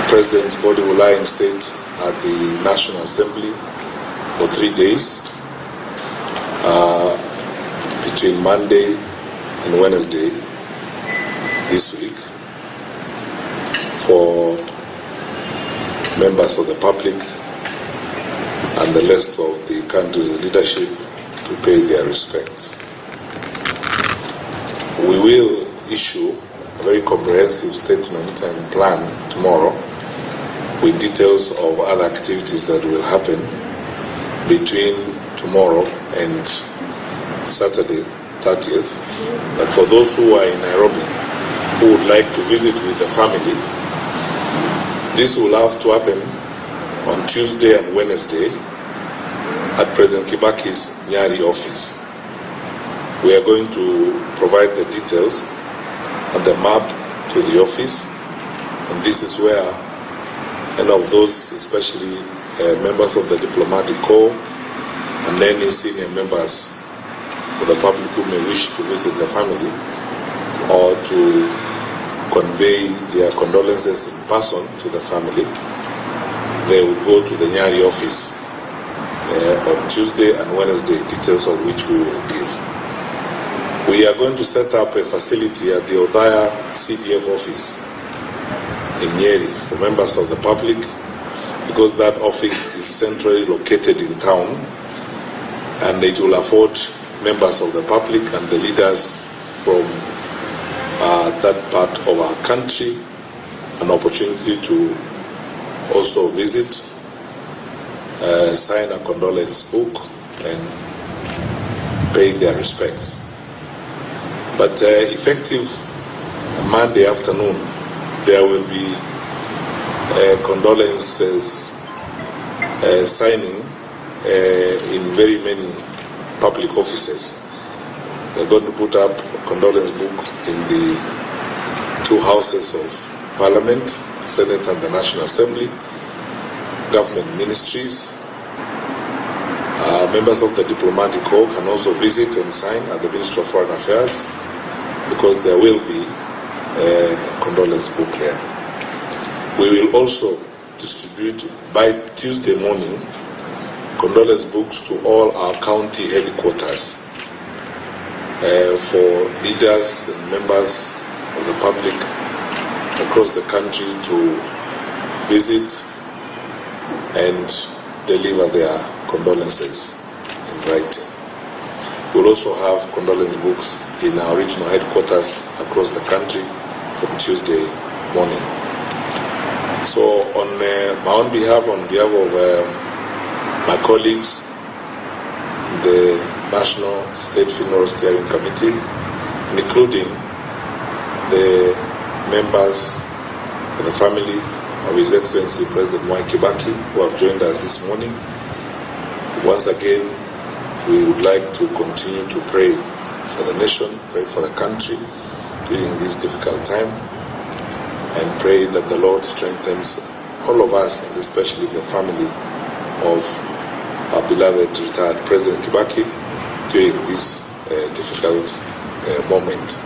President's body will lie in state at the National Assembly for 3 days, between Monday and Wednesday this week, for members of the public and the rest of the country's leadership to pay their respects. We will issue a very comprehensive statement and plan tomorrow with details of other activities that will happen between tomorrow and Saturday 30th. But for those who are in Nairobi who would like to visit with the family, this will have to happen on Tuesday and Wednesday at President Kibaki's Nyari office. We are going to provide the details and the map to the office, and this is where any of those, especially members of the diplomatic corps and any senior members of the public who may wish to visit the family or to convey their condolences in person to the family, they would go to the Nyari office on Tuesday and Wednesday, details of which we will give. We are going to set up a facility at the Odhaya CDF office in Nyeri for members of the public, because that office is centrally located in town, and it will afford members of the public and the leaders from that part of our country an opportunity to also visit, sign a condolence book, and pay their respects. But effective Monday afternoon, there will be condolences signing in very many public offices. They're going to put up a condolence book in the two houses of Parliament, Senate and the National Assembly, government ministries. Members of the diplomatic corps can also visit and sign at the Ministry of Foreign Affairs, because there will be a condolence book there. We will also distribute by Tuesday morning condolence books to all our county headquarters for leaders and members of the public across the country to visit and deliver their condolences in writing. We'll also have condolence books in our regional headquarters across the country from Tuesday morning. So on my own behalf, on behalf of my colleagues in the National State Funeral Steering Committee, including the members of the family of His Excellency President Mwai Kibaki, who have joined us this morning, once again, we would like to continue to pray for the nation, pray for the country during this difficult time, and pray that the Lord strengthens all of us, and especially the family of our beloved retired President Kibaki during this difficult moment.